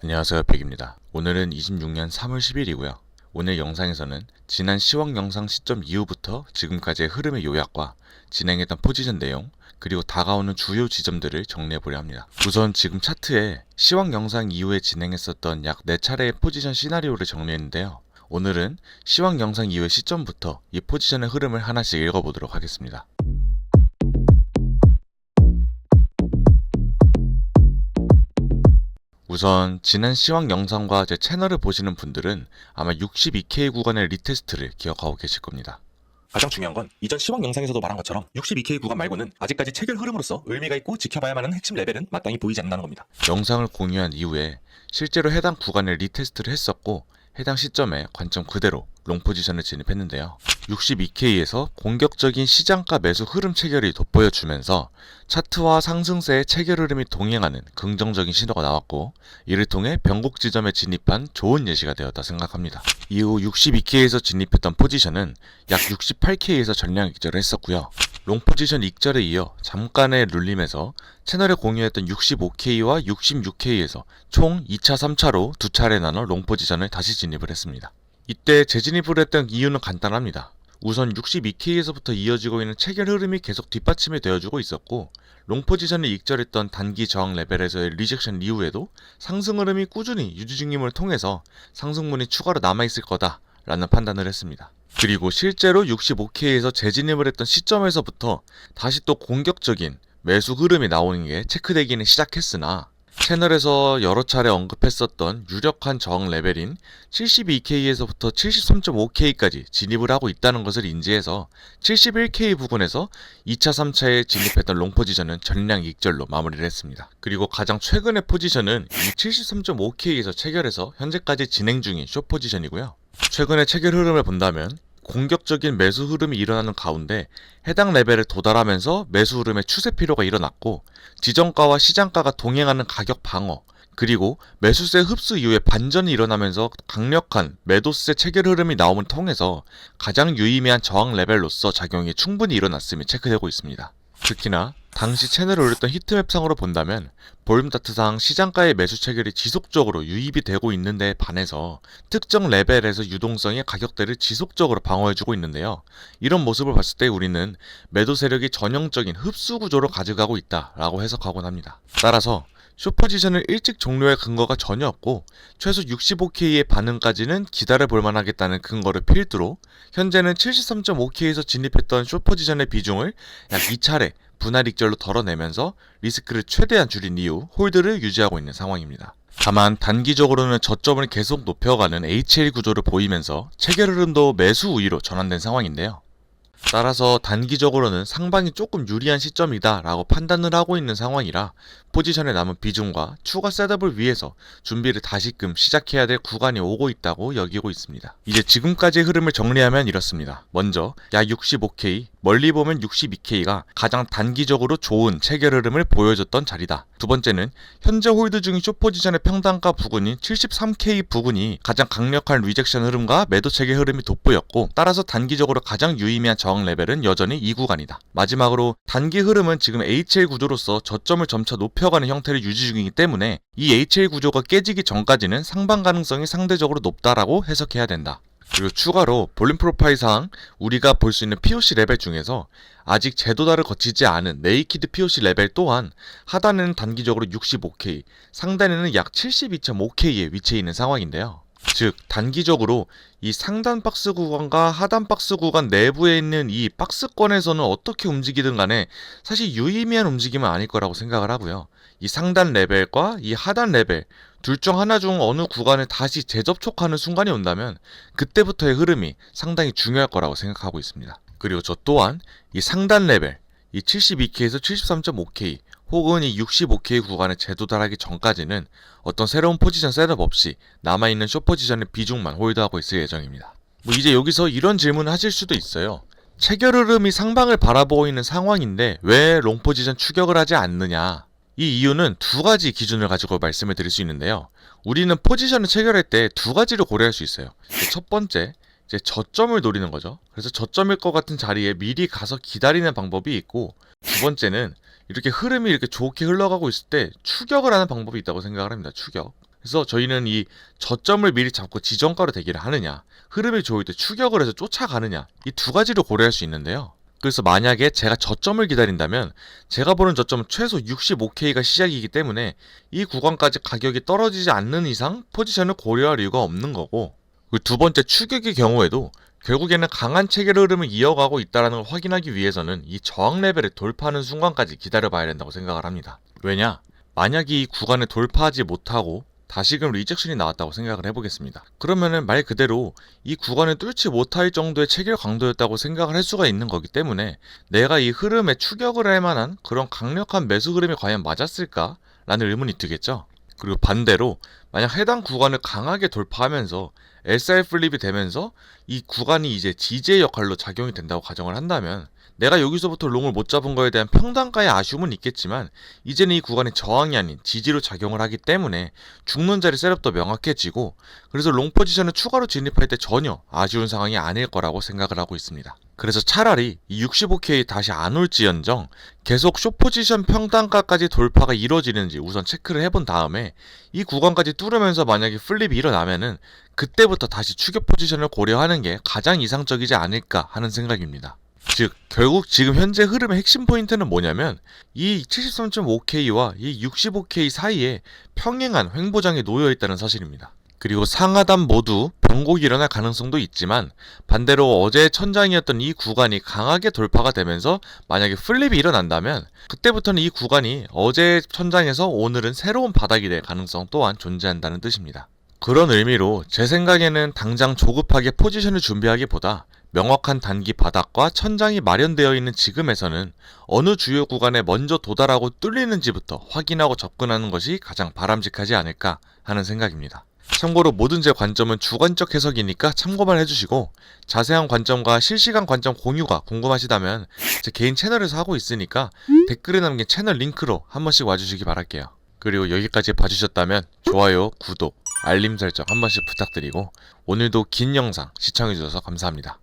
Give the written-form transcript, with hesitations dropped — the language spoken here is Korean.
안녕하세요, 백입니다. 오늘은 26년 3월 10일이고요. 오늘 영상에서는 지난 시황 영상 시점 이후부터 지금까지의 흐름의 요약과 진행했던 포지션 내용, 그리고 다가오는 주요 지점들을 정리해보려 합니다. 우선 지금 차트에 시황 영상 이후에 진행했었던 약 4차례의 포지션 시나리오를 정리했는데요. 오늘은 시황 영상 이후의 시점부터 이 포지션의 흐름을 하나씩 읽어보도록 하겠습니다. 우선 지난 시황 영상과 제 채널을 보시는 분들은 아마 62K 구간의 리테스트를 기억하고 계실 겁니다. 가장 중요한 건 이전 시황 영상에서도 말한 것처럼 62K 구간 말고는 아직까지 체결 흐름으로서 의미가 있고 지켜봐야만 하는 핵심 레벨은 마땅히 보이지 않는다는 겁니다. 영상을 공유한 이후에 실제로 해당 구간을 리테스트를 했었고 해당 시점에 관점 그대로 롱 포지션을 진입했는데요. 62K에서 공격적인 시장가 매수 흐름 체결이 돋보여주면서 차트와 상승세의 체결 흐름이 동행하는 긍정적인 신호가 나왔고 이를 통해 변곡 지점에 진입한 좋은 예시가 되었다 생각합니다. 이후 62K에서 진입했던 포지션은 약 68K에서 전량 익절을 했었고요. 롱 포지션 익절에 이어 잠깐의 눌림에서 채널에 공유했던 65K와 66K에서 총 2차, 3차로 두 차례 나눠 롱 포지션을 다시 진입을 했습니다. 이때 재진입을 했던 이유는 간단합니다. 우선 62K에서부터 이어지고 있는 체결 흐름이 계속 뒷받침이 되어주고 있었고 롱 포지션을 익절했던 단기 저항 레벨에서의 리젝션 이후에도 상승 흐름이 꾸준히 유지 중임을 통해서 상승분이 추가로 남아있을 거다라는 판단을 했습니다. 그리고 실제로 65K에서 재진입을 했던 시점에서부터 다시 또 공격적인 매수 흐름이 나오는 게 체크되기는 시작했으나 채널에서 여러 차례 언급했었던 유력한 저항 레벨인 72K에서부터 73.5K까지 진입을 하고 있다는 것을 인지해서 71K 부근에서 2차, 3차에 진입했던 롱 포지션은 전량 익절로 마무리를 했습니다. 그리고 가장 최근의 포지션은 이 73.5K에서 체결해서 현재까지 진행 중인 숏 포지션이고요. 최근의 체결 흐름을 본다면 공격적인 매수 흐름이 일어나는 가운데 해당 레벨에 도달하면서 매수 흐름의 추세 피로가 일어났고 지정가와 시장가가 동행하는 가격 방어 그리고 매수세 흡수 이후에 반전이 일어나면서 강력한 매도세 체결 흐름이 나옴을 통해서 가장 유의미한 저항 레벨로서 작용이 충분히 일어났음이 체크되고 있습니다. 특히나 당시 채널을 올렸던 히트맵상으로 본다면 볼륨 다트상 시장가의 매수 체결이 지속적으로 유입이 되고 있는데 반해서 특정 레벨에서 유동성의 가격대를 지속적으로 방어해주고 있는데요. 이런 모습을 봤을 때 우리는 매도 세력이 전형적인 흡수 구조로 가져가고 있다라고 해석하곤 합니다. 따라서 숏포지션을 일찍 종료할 근거가 전혀 없고 최소 65K의 반응까지는 기다려볼 만하겠다는 근거를 필두로 현재는 73.5K에서 진입했던 숏포지션의 비중을 약 2차례 분할 익절로 덜어내면서 리스크를 최대한 줄인 이후 홀드를 유지하고 있는 상황입니다. 다만 단기적으로는 저점을 계속 높여가는 HL 구조를 보이면서 체결 흐름도 매수 우위로 전환된 상황인데요. 따라서 단기적으로는 상방이 조금 유리한 시점이다 라고 판단을 하고 있는 상황이라 포지션에 남은 비중과 추가 셋업을 위해서 준비를 다시금 시작해야 될 구간이 오고 있다고 여기고 있습니다. 이제 지금까지의 흐름을 정리하면 이렇습니다. 먼저 약 65K, 멀리 보면 62K가 가장 단기적으로 좋은 체결 흐름을 보여줬던 자리다. 두 번째는 현재 홀드 중인 숏 포지션의 평단가 부근인 73K 부근이 가장 강력한 리젝션 흐름과 매도 체계 흐름이 돋보였고 따라서 단기적으로 가장 유의미한 저항 레벨은 여전히 이 구간이다. 마지막으로 단기 흐름은 지금 HL 구조로서 저점을 점차 높여가는 형태를 유지 중이기 때문에 이 HL 구조가 깨지기 전까지는 상방 가능성이 상대적으로 높다라고 해석해야 된다. 그리고 추가로 볼륨 프로파일상 우리가 볼 수 있는 POC 레벨 중에서 아직 재도달을 거치지 않은 네이키드 POC 레벨 또한 하단에는 단기적으로 65K, 상단에는 약 72.5K에 위치해 있는 상황인데요. 즉 단기적으로 이 상단 박스 구간과 하단 박스 구간 내부에 있는 이 박스권에서는 어떻게 움직이든 간에 사실 유의미한 움직임은 아닐 거라고 생각을 하고요. 이 상단 레벨과 이 하단 레벨 둘 중 하나 중 어느 구간을 다시 재접촉하는 순간이 온다면 그때부터의 흐름이 상당히 중요할 거라고 생각하고 있습니다. 그리고 저 또한 이 상단 레벨 이 72K에서 73.5K 혹은 이 65K 구간에 재도달하기 전까지는 어떤 새로운 포지션 셋업 없이 남아있는 숏 포지션의 비중만 홀드하고 있을 예정입니다. 이제 여기서 이런 질문을 하실 수도 있어요. 체결 흐름이 상방을 바라보고 있는 상황인데 왜 롱 포지션 추격을 하지 않느냐? 이 이유는 두 가지 기준을 가지고 말씀을 드릴 수 있는데요. 우리는 포지션을 체결할 때 두 가지를 고려할 수 있어요. 첫 번째, 이제 저점을 노리는 거죠. 그래서 저점일 것 같은 자리에 미리 가서 기다리는 방법이 있고 두 번째는 이렇게 흐름이 이렇게 좋게 흘러가고 있을 때 추격을 하는 방법이 있다고 생각을 합니다. 추격. 그래서 저희는 이 저점을 미리 잡고 지정가로 대기를 하느냐, 흐름이 좋을 때 추격을 해서 쫓아가느냐, 이 두 가지를 고려할 수 있는데요. 그래서 만약에 제가 저점을 기다린다면 제가 보는 저점은 최소 65K가 시작이기 때문에 이 구간까지 가격이 떨어지지 않는 이상 포지션을 고려할 이유가 없는 거고, 그 두 번째 추격의 경우에도 결국에는 강한 체결 흐름을 이어가고 있다는 걸 확인하기 위해서는 이 저항 레벨을 돌파하는 순간까지 기다려봐야 된다고 생각을 합니다. 왜냐? 만약에 이 구간을 돌파하지 못하고 다시금 리젝션이 나왔다고 생각을 해보겠습니다. 그러면은 말 그대로 이 구간을 뚫지 못할 정도의 체결 강도였다고 생각을 할 수가 있는 거기 때문에 내가 이 흐름에 추격을 할 만한 그런 강력한 매수 흐름이 과연 맞았을까? 라는 의문이 들겠죠. 그리고 반대로 만약 해당 구간을 강하게 돌파하면서 SR 플립이 되면서 이 구간이 이제 지지의 역할로 작용이 된다고 가정을 한다면 내가 여기서부터 롱을 못 잡은 거에 대한 평단가의 아쉬움은 있겠지만 이제는 이 구간이 저항이 아닌 지지로 작용을 하기 때문에 죽는 자리 셋업도 명확해지고 그래서 롱 포지션을 추가로 진입할 때 전혀 아쉬운 상황이 아닐 거라고 생각을 하고 있습니다. 그래서 차라리 이 65K 다시 안 올지언정 계속 숏 포지션 평단가까지 돌파가 이루어지는지 우선 체크를 해본 다음에 이 구간까지 뚫으면서 만약에 플립이 일어나면은 그때부터 다시 추격 포지션을 고려하는 게 가장 이상적이지 않을까 하는 생각입니다. 즉 결국 지금 현재 흐름의 핵심 포인트는 뭐냐면 이 73.5K와 이 65K 사이에 평행한 횡보장에 놓여 있다는 사실입니다. 그리고 상하단 모두 변곡이 일어날 가능성도 있지만 반대로 어제 천장이었던 이 구간이 강하게 돌파가 되면서 만약에 플립이 일어난다면 그때부터는 이 구간이 어제 천장에서 오늘은 새로운 바닥이 될 가능성 또한 존재한다는 뜻입니다. 그런 의미로 제 생각에는 당장 조급하게 포지션을 준비하기보다 명확한 단기 바닥과 천장이 마련되어 있는 지금에서는 어느 주요 구간에 먼저 도달하고 뚫리는지부터 확인하고 접근하는 것이 가장 바람직하지 않을까 하는 생각입니다. 참고로 모든 제 관점은 주관적 해석이니까 참고만 해주시고 자세한 관점과 실시간 관점 공유가 궁금하시다면 제 개인 채널에서 하고 있으니까 댓글에 남긴 채널 링크로 한 번씩 와주시기 바랄게요. 그리고 여기까지 봐주셨다면 좋아요, 구독, 알림 설정 한 번씩 부탁드리고 오늘도 긴 영상 시청해주셔서 감사합니다.